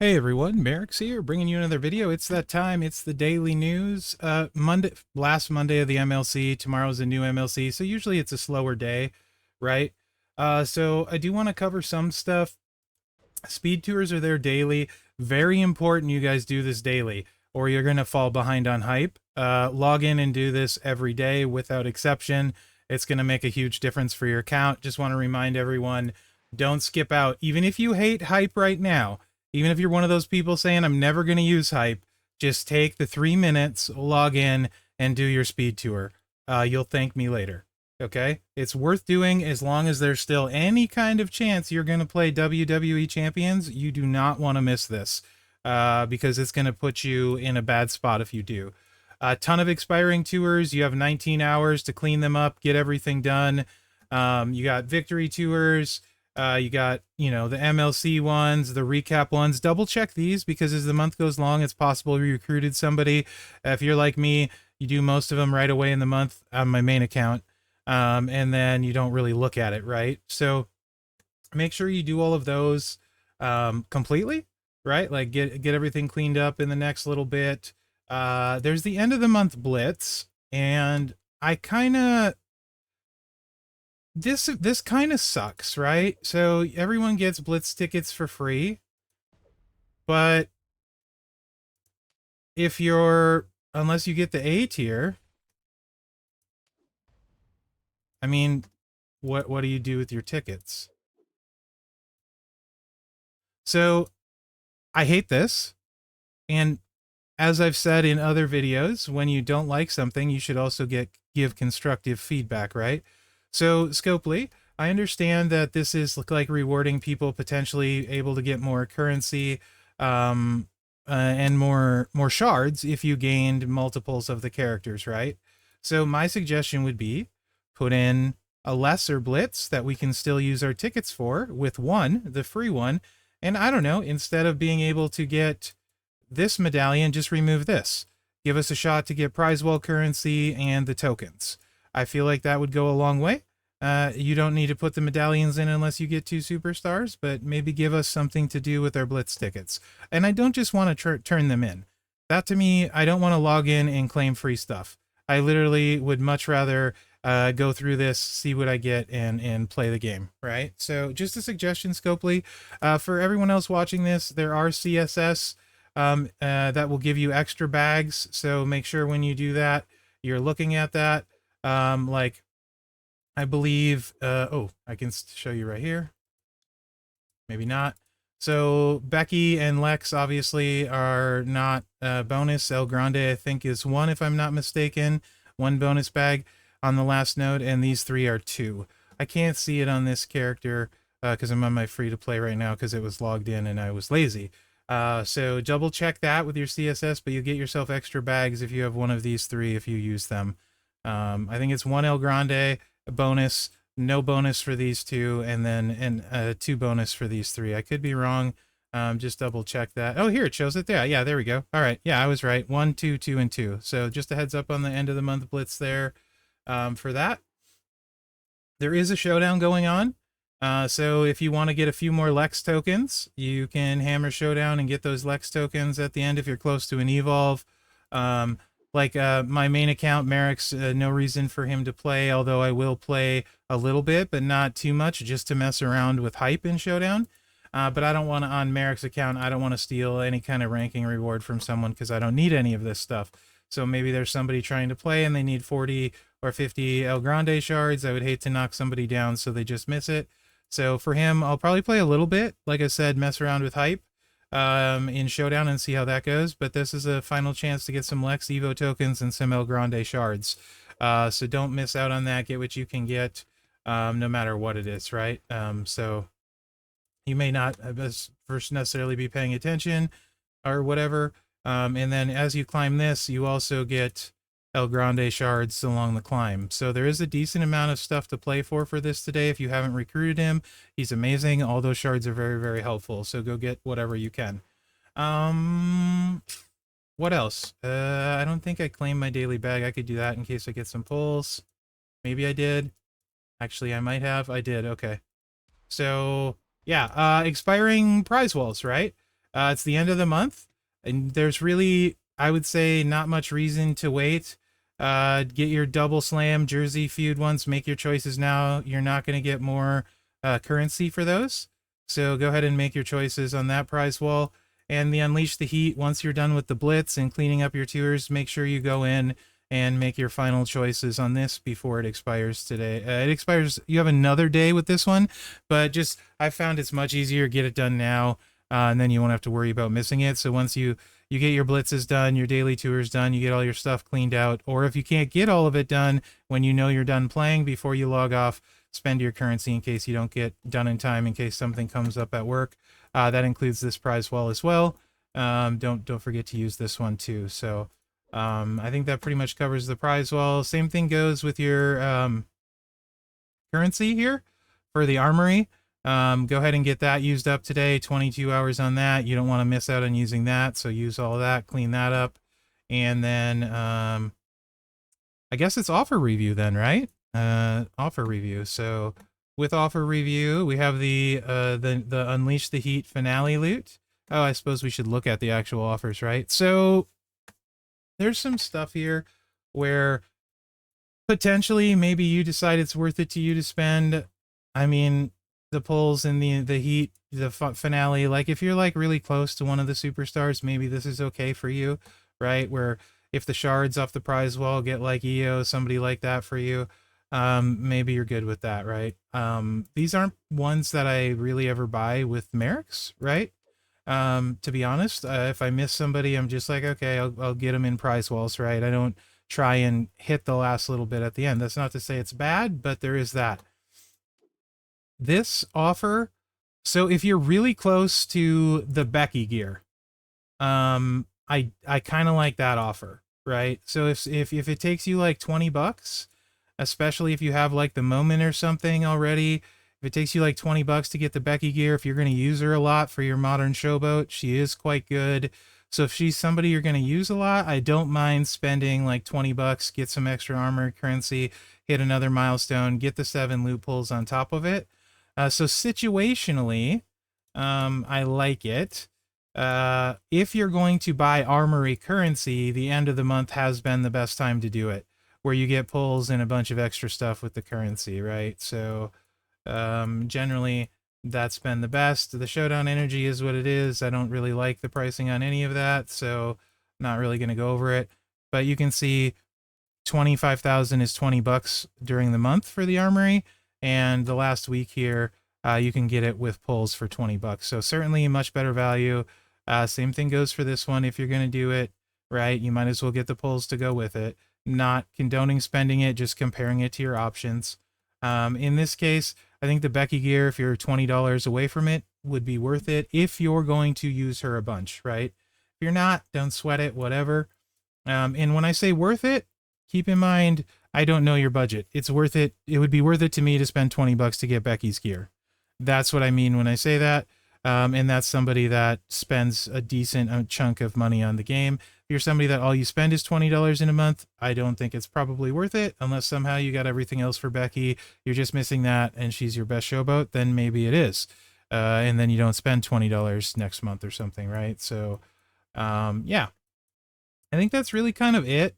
Hey everyone, Mherex here, bringing you another video. It's that time. It's the daily news. Last Monday of the MLC. Tomorrow's a new MLC, so usually it's a slower day, right? So I do want to cover some stuff. Speed tours are there daily. Very important you guys do this daily, or you're gonna fall behind on hype. Log in and do this every day without exception. It's gonna make a huge difference for your account. Just want to remind everyone, don't skip out. Even if you hate hype right now, even if you're one of those people saying, I'm never going to use hype, just take the 3 minutes, log in, and do your speed tour. You'll thank me later. Okay? It's worth doing as long as there's still any kind of chance you're going to play WWE Champions. You do not want to miss this because it's going to put you in a bad spot if you do. A ton of expiring tours. You have 19 hours to clean them up, get everything done. You got victory tours. You got, the MLC ones, the recap ones. Double check these because as the month goes along, it's possible you recruited somebody. If you're like me, you do most of them right away in the month on my main account. And then you don't really look at it, right? So make sure you do all of those completely, right? Like get everything cleaned up in the next little bit. There's the end of the month Blitz, and I kind of this kind of sucks, right? So everyone gets Blitz tickets for free, but if you're unless you get the A tier, I mean, what do you do with your tickets? So I hate this, and as I've said in other videos, when you don't like something, you should also give constructive feedback, right? So Scopely, I understand that this is like rewarding people potentially able to get more currency and more shards if you gained multiples of the characters, right? So my suggestion would be put in a lesser blitz that we can still use our tickets for with one, the free one, and I don't know, instead of being able to get this medallion, just remove this. Give us a shot to get Prizewall currency and the tokens. I feel like that would go a long way. You don't need to put the medallions in unless you get 2 superstars, but maybe give us something to do with our Blitz tickets. And I don't just want to turn them in. That to me, I don't want to log in and claim free stuff. I literally would much rather go through this, see what I get, and play the game, right? So just a suggestion, Scopely. For everyone else watching this, there are CSS that will give you extra bags. So make sure when you do that, you're looking at that. Like, I believe, I can show you right here. Maybe not. So Becky and Lex obviously are not bonus. El Grande, I think, is 1, if I'm not mistaken. 1 bonus bag on the last node, and these 3 are 2. I can't see it on this character because I'm on my free to play right now because it was logged in and I was lazy. So double check that with your CSS, but you get yourself extra bags if you have one of these 3 if you use them. I think it's 1 El Grande, a bonus, no bonus for these 2, and then 2 bonus for these 3. I could be wrong. Just double check that. Oh, here it shows it there. Yeah, there we go. All right. Yeah, I was right. 1, 2, 2, and 2. So just a heads up on the end of the month blitz there for that. There is a showdown going on. So if you want to get a few more Lex tokens, you can hammer Showdown and get those Lex tokens at the end if you're close to an evolve. My main account, Mherex, no reason for him to play, although I will play a little bit, but not too much, just to mess around with hype in Showdown. But I don't want to, on Mherex account, I don't want to steal any kind of ranking reward from someone because I don't need any of this stuff. So maybe there's somebody trying to play and they need 40 or 50 El Grande shards. I would hate to knock somebody down so they just miss it. So for him, I'll probably play a little bit. Like I said, mess around with hype in Showdown and see how that goes. But this is a final chance to get some Lex Evo tokens and some El Grande shards. So don't miss out on that. Get what you can get, no matter what it is, right? So you may not first necessarily be paying attention or whatever. And then as you climb this, you also get El Grande shards along the climb. So there is a decent amount of stuff to play for this today. If you haven't recruited him, he's amazing. All those shards are very, very helpful. So go get whatever you can. What else? I don't think I claimed my daily bag. I could do that in case I get some pulls. Maybe I did. Actually, I might have. I did. Okay. So yeah, expiring Prizewalls, right? It's the end of the month, and there's really, I would say, not much reason to wait. Get your double slam jersey feud ones. Make your choices now. You're not going to get more currency for those. So go ahead and make your choices on that prize wall. And the Unleash the Heat, once you're done with the Blitz and cleaning up your tours, make sure you go in and make your final choices on this before it expires today. It expires, you have another day with this one, but just, I found it's much easier to get it done now, and then you won't have to worry about missing it. So once you get your blitzes done, your daily tours done, you get all your stuff cleaned out, or if you can't get all of it done when you know you're done playing, before you log off, spend your currency in case you don't get done in time, in case something comes up at work. That includes this prize wall as well. Don't forget to use this one too. So I think that pretty much covers the prize wall. Same thing goes with your currency here for the armory. Go ahead and get that used up today. 22 hours on that. You don't want to miss out on using that, so use all that, clean that up. And then I guess it's offer review then, right? Offer review. So with offer review, we have the Unleash the Heat finale loot. Oh, I suppose we should look at the actual offers, right? So there's some stuff here where potentially maybe you decide it's worth it to you to spend. I mean, the pulls in the Heat, the finale, like if you're like really close to one of the superstars, maybe this is okay for you, right? Where if the shards off the prize wall get like EO, somebody like that for you, maybe you're good with that, right? These aren't ones that I really ever buy with Mherex, right? To be honest, if I miss somebody, I'm just like, okay, I'll get them in Prizewalls, right? I don't try and hit the last little bit at the end. That's not to say it's bad, but there is that. This offer, so if you're really close to the Becky gear, I kind of like that offer, right? So if it takes you like $20, especially if you have like the moment or something already, if it takes you like $20 to get the Becky gear, if you're going to use her a lot for your modern showboat, she is quite good. So if she's somebody you're going to use a lot, I don't mind spending like $20, get some extra armor currency, hit another milestone, get the 7 loot pulls on top of it. So situationally, I like it. If you're going to buy armory currency, the end of the month has been the best time to do it, where you get pulls and a bunch of extra stuff with the currency, right? So generally that's been the best. The Showdown energy is what it is. I don't really like the pricing on any of that, so I'm not really going to go over it. But you can see 25,000 is $20 during the month for the armory, and the last week here you can get it with pulls for $20. So certainly a much better value. Same thing goes for this one. If you're going to do it, right, you might as well get the pulls to go with it. Not condoning spending it, just comparing it to your options. In this case, I think the Becky gear, if you're $20 away from it, would be worth it if you're going to use her a bunch, right? If you're not, don't sweat it, whatever. And when I say worth it, keep in mind, I don't know your budget. It's worth it. It would be worth it to me to spend $20 to get Becky's gear. That's what I mean when I say that. And that's somebody that spends a decent chunk of money on the game. If you're somebody that all you spend is $20 in a month, I don't think it's probably worth it, unless somehow you got everything else for Becky, you're just missing that, and she's your best showboat, then maybe it is. And then you don't spend $20 next month or something, right? So, yeah. I think that's really kind of it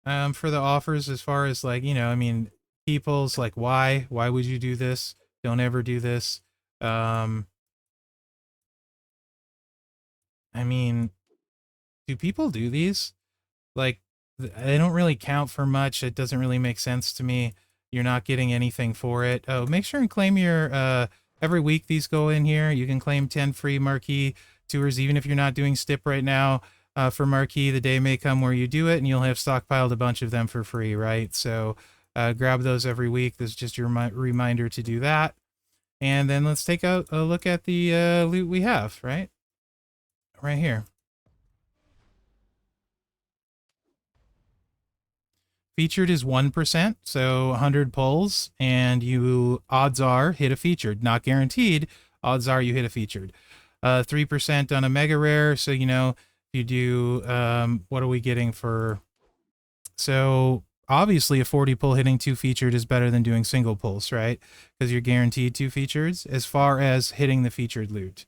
for the offers, as far as like, you know, I mean, people's like, why would you do this? Don't ever do this. I mean, do people do these? Like, they don't really count for much. It doesn't really make sense to me. You're not getting anything for it. Oh, make sure and claim your, every week these go in here. You can claim 10 free marquee tours, even if you're not doing STIP right now. For marquee, the day may come where you do it, and you'll have stockpiled a bunch of them for free, right? So grab those every week. This is just your reminder to do that. And then let's take a look at the loot we have, right? Right here. Featured is 1%, so 100 pulls, and you, odds are, hit a featured. Not guaranteed, odds are you hit a featured. 3% on a mega rare, so, you know, you do, what are we getting for, so obviously a 40 pull hitting 2 featured is better than doing single pulls, right? Because you're guaranteed 2 features as far as hitting the featured loot.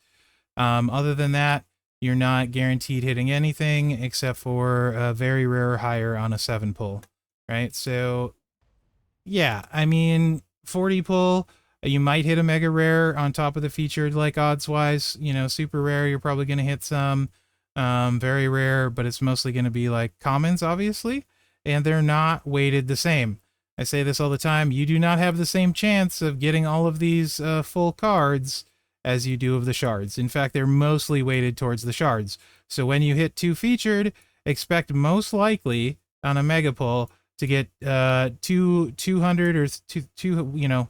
Other than that, you're not guaranteed hitting anything except for a very rare higher on a 7 pull, right? So yeah, I mean, 40 pull, you might hit a mega rare on top of the featured, like odds wise. You know, super rare, you're probably going to hit some. Very rare, but it's mostly going to be like commons, obviously, and they're not weighted the same. I say this all the time. You do not have the same chance of getting all of these full cards as you do of the shards. In fact, they're mostly weighted towards the shards. So when you hit 2 featured, expect most likely on a mega pull to get 200 or two, you know,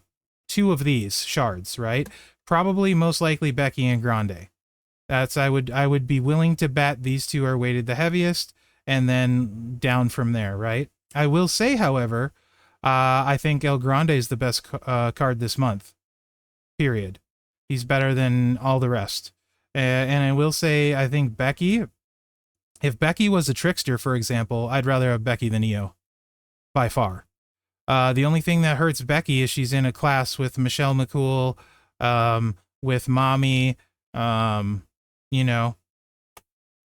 2 of these shards, right? Probably most likely Becky and Grande. That's I would be willing to bet these 2 are weighted the heaviest, and then down from there, right? I will say, however, I think El Grande is the best card this month. Period. He's better than all the rest. And I will say, I think Becky, if Becky was a trickster, for example, I'd rather have Becky than EO. By far. The only thing that hurts Becky is she's in a class with Michelle McCool, with Mommy, you know,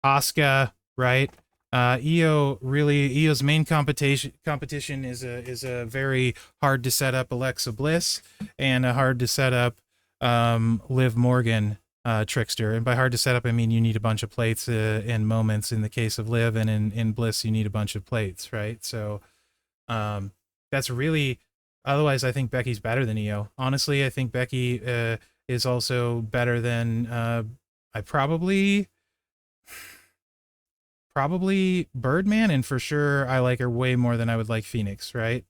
Asuka, right? EO's main competition is a very hard to set up Alexa Bliss and a hard to set up Liv Morgan trickster. And by hard to set up, I mean you need a bunch of plates and moments in the case of Liv, and in Bliss you need a bunch of plates, right? So that's really, otherwise I think Becky's better than EO. Honestly, I think Becky is also better than I probably Birdman, and for sure I like her way more than I would like Phoenix, right?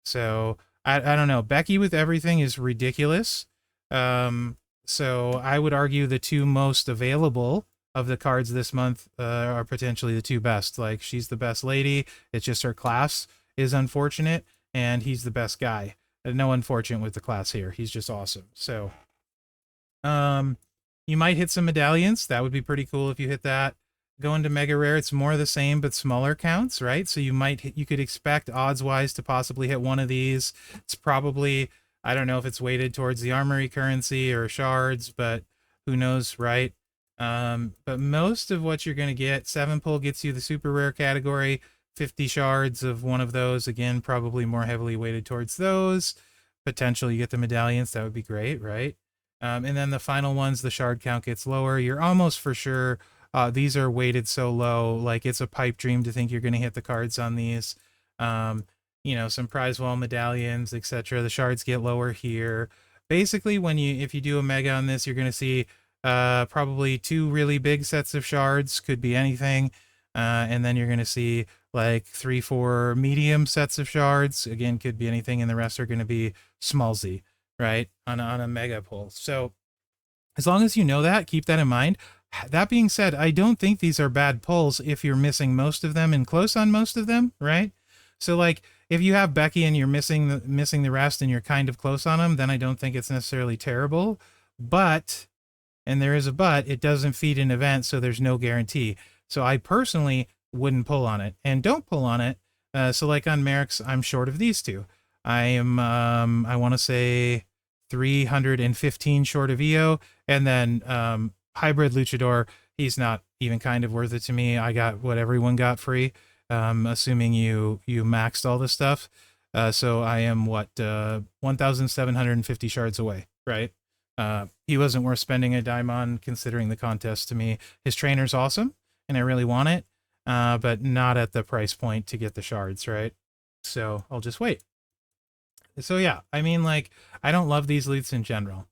So I don't know. Becky with everything is ridiculous. So I would argue the 2 most available of the cards this month are potentially the 2 best. Like, she's the best lady. It's just her class is unfortunate, and he's the best guy. No unfortunate with the class here. He's just awesome. So you might hit some medallions. That would be pretty cool if you hit that. Going to mega rare, it's more the same but smaller counts, right? So you could expect odds wise to possibly hit one of these. It's probably, I don't know if it's weighted towards the armory currency or shards, but who knows, right? But most of what you're going to get, 7 pull gets you the super rare category. 50 shards of one of those, again, probably more heavily weighted towards those. Potential you get the medallions, that would be great, right? And then the final ones, the shard count gets lower. You're almost for sure, these are weighted so low, like it's a pipe dream to think you're going to hit the cards on these. You know, some Prizewall medallions, etc. The shards get lower here. Basically, if you do a mega on this, you're going to see probably 2 really big sets of shards, could be anything. And then you're going to see like 3-4 medium sets of shards, again, could be anything, and the rest are going to be smallsy, right, on a mega pull. So as long as you know that, keep that in mind. That being said, I don't think these are bad pulls if you're missing most of them and close on most of them, right? So like if you have Becky and you're missing the rest and you're kind of close on them, then I don't think it's necessarily terrible. But, and there is a but, it doesn't feed an event, so there's no guarantee. So I personally wouldn't pull on it, and don't pull on it. So like on Mherex, I'm short of these 2. I am, I want to say 315 short of EO, and then Hybrid Luchador, he's not even kind of worth it to me. I got what everyone got free, assuming you maxed all this stuff. So I am, 1,750 shards away, right? He wasn't worth spending a dime on considering the contest to me. His trainer's awesome, and I really want it, but not at the price point to get the shards, right? So I'll just wait. So yeah, I mean, like, I don't love these loots in general,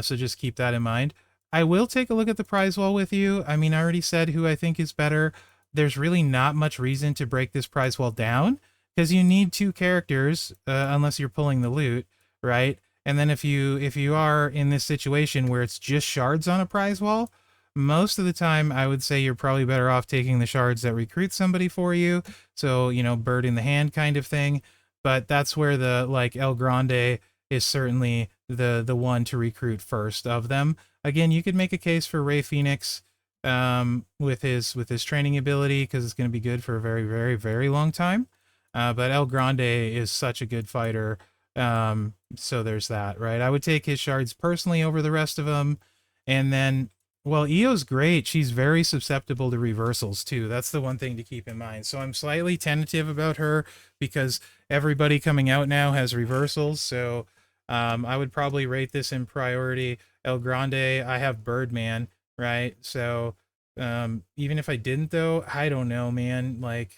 so just keep that in mind. I will take a look at the prize wall with you. I mean, I already said who I think is better. There's really not much reason to break this prize wall down, because you need 2 characters, unless you're pulling the loot, right? And then if you are in this situation where it's just shards on a prize wall, most of the time I would say you're probably better off taking the shards that recruit somebody for you. So, you know, bird in the hand kind of thing. But that's where the, like, El Grande is certainly the one to recruit first of them. Again, you could make a case for Ray Phoenix with his training ability, because it's going to be good for a very, very, very long time. But El Grande is such a good fighter. So there's that, right? I would take his shards personally over the rest of them. And then Well, Eo's great. She's very susceptible to reversals too. That's the one thing to keep in mind. So I'm slightly tentative about her because everybody coming out now has reversals. So I would probably rate this in priority. El Grande, I have Birdman, right? So even if I didn't though, I don't know, man. Like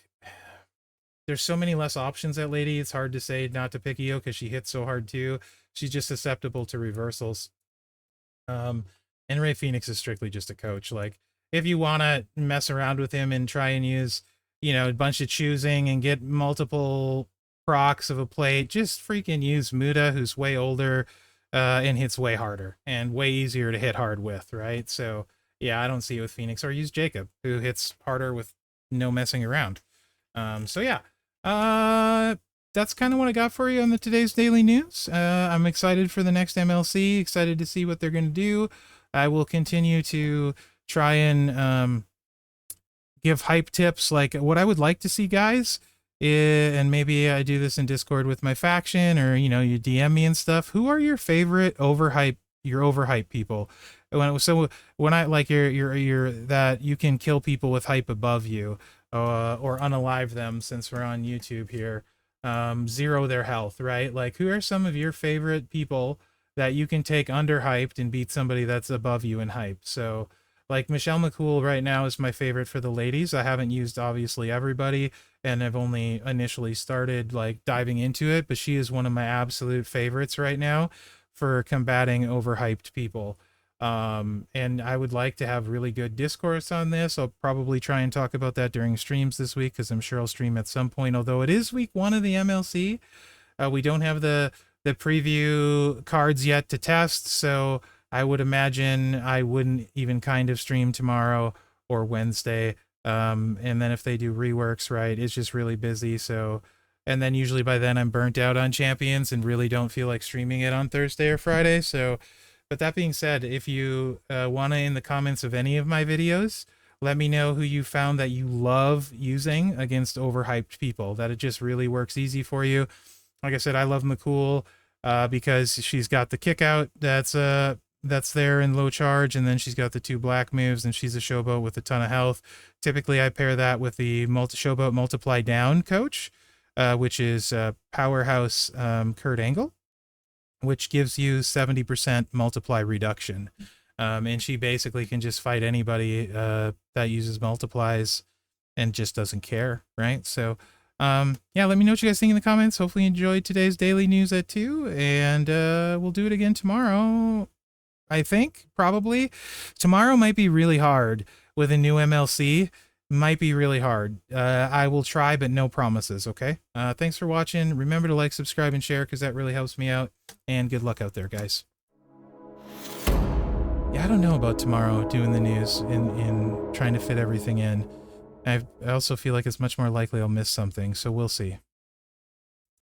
there's so many less options at Lady. It's hard to say not to pick Eo because she hits so hard too. She's just susceptible to reversals. Um, and Ray Phoenix is strictly just a coach. Like, if you want to mess around with him and try and use, a bunch of choosing and get multiple procs of a plate, just freaking use Muda, who's way older and hits way harder and way easier to hit hard with, right? So, yeah, I don't see it with Phoenix. Or use Jacob, who hits harder with no messing around. So, yeah. That's kind of what I got for you on the today's daily news. I'm excited for the next MLC, excited to see what they're going to do. I will continue to try and give hype tips. Like what I would like to see, guys, and maybe I do this in Discord with my faction, or you DM me and stuff. Who are your favorite overhype people? When I like your that you can kill people with hype above you, or unalive them, since we're on YouTube here. Zero their health, right? Like, who are some of your favorite people that you can take underhyped and beat somebody that's above you in hype? So, like, Michelle McCool right now is my favorite for the ladies. I haven't used, obviously, everybody, and I've only initially started, like, diving into it, but she is one of my absolute favorites right now for combating overhyped people. And I would like to have really good discourse on this. I'll probably try and talk about that during streams this week, because I'm sure I'll stream at some point, although it is week 1 of the MLC. We don't have the preview cards yet to test, so I would imagine I wouldn't even kind of stream tomorrow or Wednesday. And then if they do reworks, right, it's just really busy. So, and then usually by then I'm burnt out on Champions and really don't feel like streaming it on Thursday or Friday. So, but that being said, if you want to, in the comments of any of my videos, let me know who you found that you love using against overhyped people, that it just really works easy for you. Like I said, I love McCool because she's got the kick out that's there in low charge, and then she's got the 2 black moves, and she's a showboat with a ton of health. Typically, I pair that with the showboat multiply down coach, which is Powerhouse Kurt Angle, which gives you 70% multiply reduction. And she basically can just fight anybody that uses multiplies and just doesn't care, right? So, yeah, let me know what you guys think in the comments. Hopefully you enjoyed today's daily news at 2, and we'll do it again tomorrow. I think, probably. Tomorrow might be really hard with a new MLC. Might be really hard. I will try, but no promises, okay? Thanks for watching. Remember to like, subscribe, and share, because that really helps me out. And good luck out there, guys. Yeah, I don't know about tomorrow doing the news in trying to fit everything in. I also feel like it's much more likely I'll miss something, so we'll see.